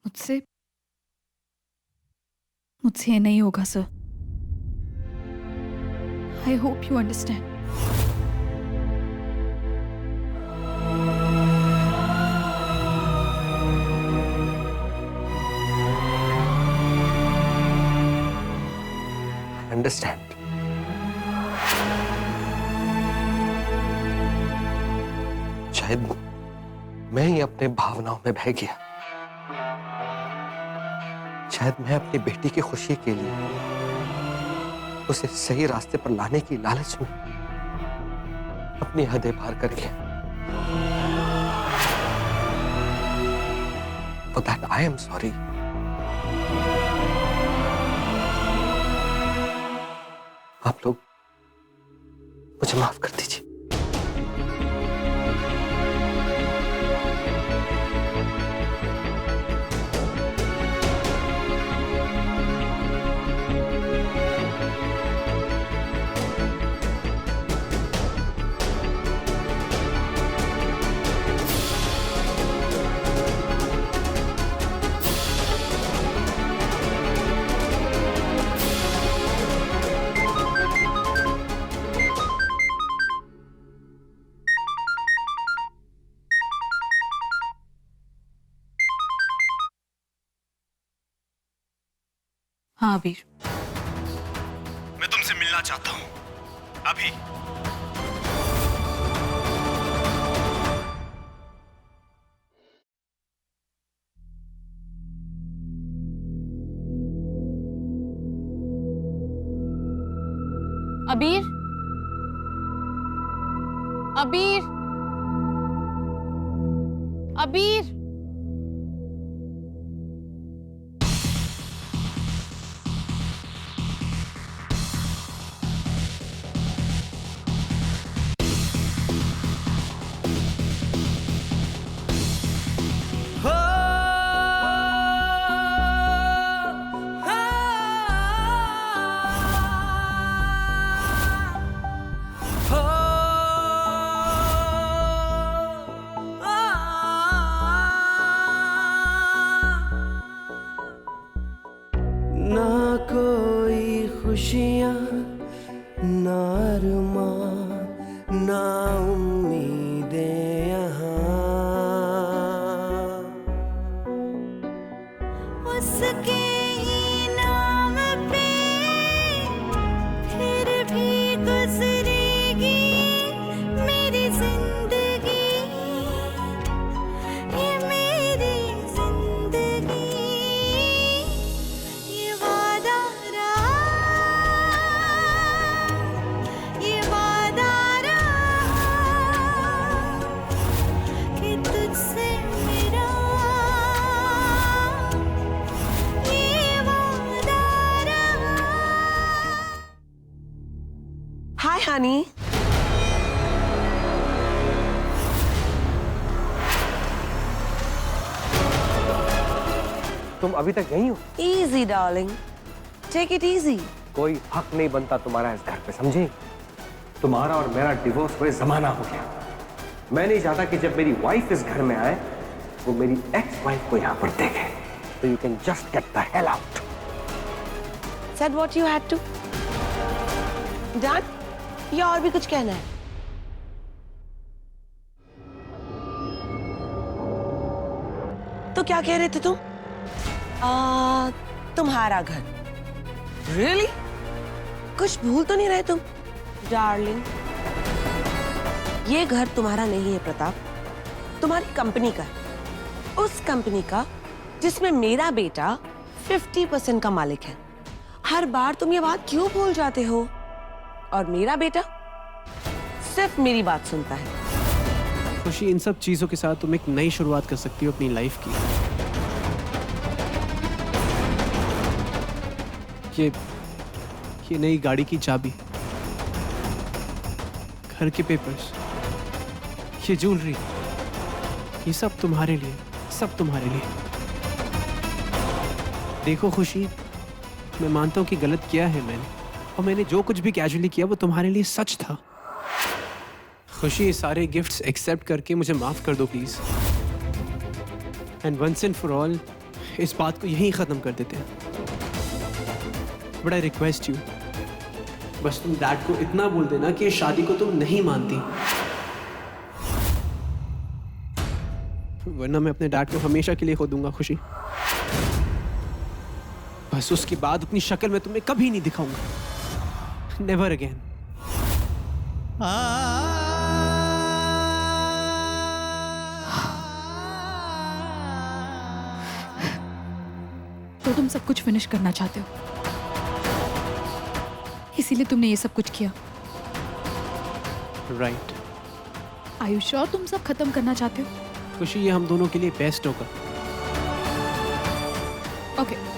मुझसे मुझसे ये नहीं होगा sir. I hope you understand. Understand. शायद मैं ही अपने भावनाओं में बह गया। शायद मैं अपनी बेटी की खुशी के लिए उसे सही रास्ते पर लाने की लालच में अपनी हदें पार कर गया। For that I am sorry। आप लोग मुझे माफ कर दीजिए। हाँ अबीर, मैं तुमसे मिलना चाहता हूं अभी। अबीर, अबीर, अबीर। ना कोई खुशियाँ, ना अरमां, ना उम्मीदें यहाँ। उसके ही नाम पे फिर भी गुजरेगी मेरी जिंदगी, ये मेरी जिंदगी। ये वादा रहा, ये वादा रहा कि तुझसे मेरा ये वादा रहा। हाय हनी। तुम अभी तक यहीं हो? Easy darling, take it easy। कोई हक नहीं बनता तुम्हारा इस घर पे, समझे? तुम्हारा और मेरा डिवोर्स हुए जमाना हो गया। मैं नहीं चाहता कि जब मेरी वाइफ इस घर में आए वो मेरी एक्स वाइफ को यहाँ पर देखे। तो you can just get the hell out. Said what you had to। Done? या और भी कुछ कहना है? तो क्या कह रहे थे तुम? तुम्हारा घर। Really? कुछ भूल तो नहीं रहे तुम? डार्लिंग, ये घर तुम्हारा नहीं है प्रताप, तुम्हारी कंपनी का है। उस कंपनी का जिसमें मेरा बेटा 50% का मालिक है। हर बार तुम ये बात क्यों भूल जाते हो? और मेरा बेटा सिर्फ मेरी बात सुनता है। खुशी, इन सब चीजों के साथ तुम एक नई शुरुआत कर सकती हो अपनी लाइफ की। ये नई गाड़ी की चाबी, घर के पेपर्स, ये ज्वेलरी, ये सब तुम्हारे लिए, सब तुम्हारे लिए। देखो खुशी, मैं मानता हूं कि गलत किया है मैंने, और मैंने जो कुछ भी कैजुअली किया वो तुम्हारे लिए सच था। खुशी, ये सारे गिफ्ट्स एक्सेप्ट करके मुझे माफ कर दो please. And once and for all इस बात को यहीं खत्म कर देते हैं। बट आई रिक्वेस्ट यू, बस तुम डैड को इतना बोल देना कि इस शादी को तुम नहीं मानती, वरना मैं अपने डैड को हमेशा के लिए खो दूंगा खुशी। बस उसके बाद अपनी शक्ल में तुम्हें कभी नहीं दिखाऊंगा, नेवर अगेन। तो तुम सब कुछ फिनिश करना चाहते हो, इसीलिए तुमने ये सब कुछ किया। राइट। आर यू श्योर तुम सब खत्म करना चाहते हो? खुशी, ये हम दोनों के लिए बेस्ट होगा। ओके।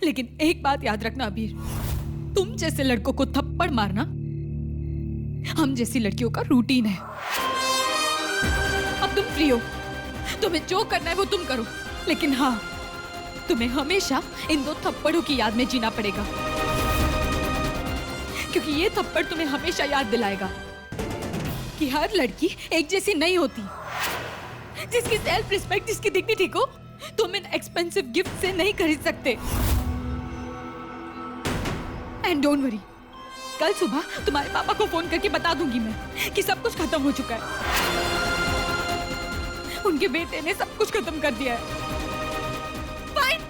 लेकिन एक बात याद रखना अबीर, तुम जैसे लड़कों को थप्पड़ मारना हम जैसी लड़कियों का रूटीन है। अब तुम फ्री हो, तुम्हें जो करना है वो तुम करो, लेकिन हाँ, तुम्हें हमेशा इन 2 थप्पड़ों की याद में जीना पड़ेगा, क्योंकि ये थप्पड़ तुम्हें हमेशा याद दिलाएगा कि हर लड़की एक जैसी नहीं होती। जिसकी सेल्फ रिस्पेक्ट, जिसकी डिग्निटी को तुम इन एक्सपेंसिव गिफ्ट से नहीं खरीद सकते। एंड डोंट वरी, कल सुबह तुम्हारे पापा को फोन करके बता दूंगी मैं कि सब कुछ खत्म हो चुका है। उनके बेटे ने सब कुछ खत्म कर दिया है। फाइन।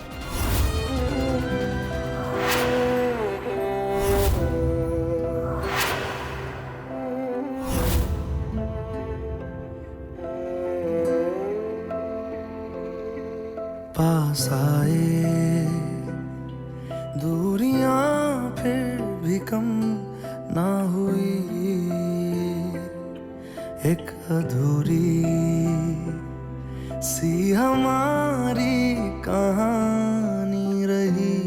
पास आए दूरियां फिर भी कम ना हुई, एक अधूरी सी हमारी कहानी रही।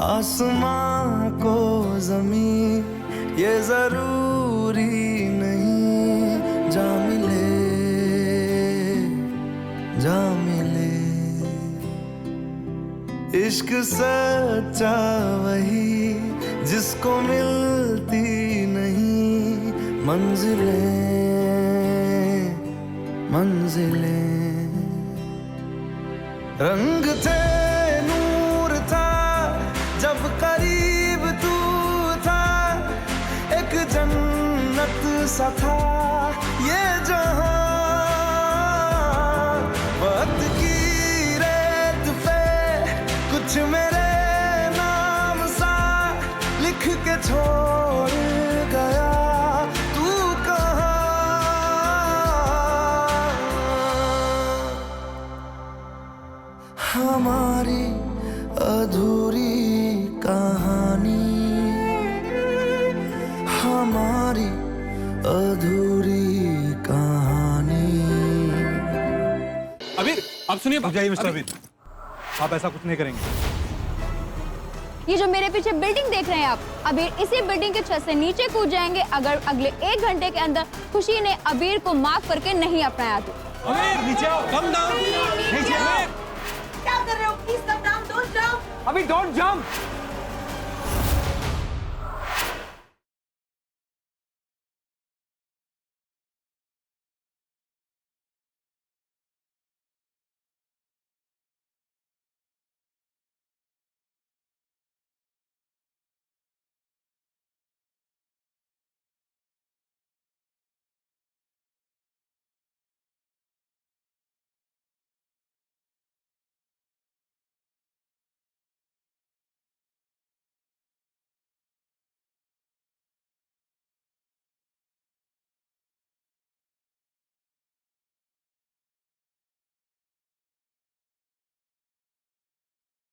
आसमां को ज़मीन ये जरूरी नहीं, जा मिले जा मिले। इश्क सच्चा वही जिसको मिलती नहीं मंजिलें मंजिलें। रंग थे नूर था जब करीब तू था, एक जन्नत सा था ये जहां। वक्त की रेत पे कुछ मेरे नाम सा लिख के छोड़ गया, तू कहाँ? हमारी अधूरी कहानी, हमारी अधूरी कहानी। अबीर, आप सुनिए। आप जाइए मिस्टर अबीर, आप ऐसा कुछ नहीं करेंगे। ये जो मेरे पीछे बिल्डिंग देख रहे हैं आप, अबीर इसी बिल्डिंग के छत से नीचे कूद जाएंगे अगर अगले 1 घंटे के अंदर खुशी ने अबीर को माफ करके नहीं अपनाया तो। अबीर नीचे आओ, कम डाउन, नीचे आओ। क्या कर रहे हो? Please come down, don't jump. अबीर डोंट जंप।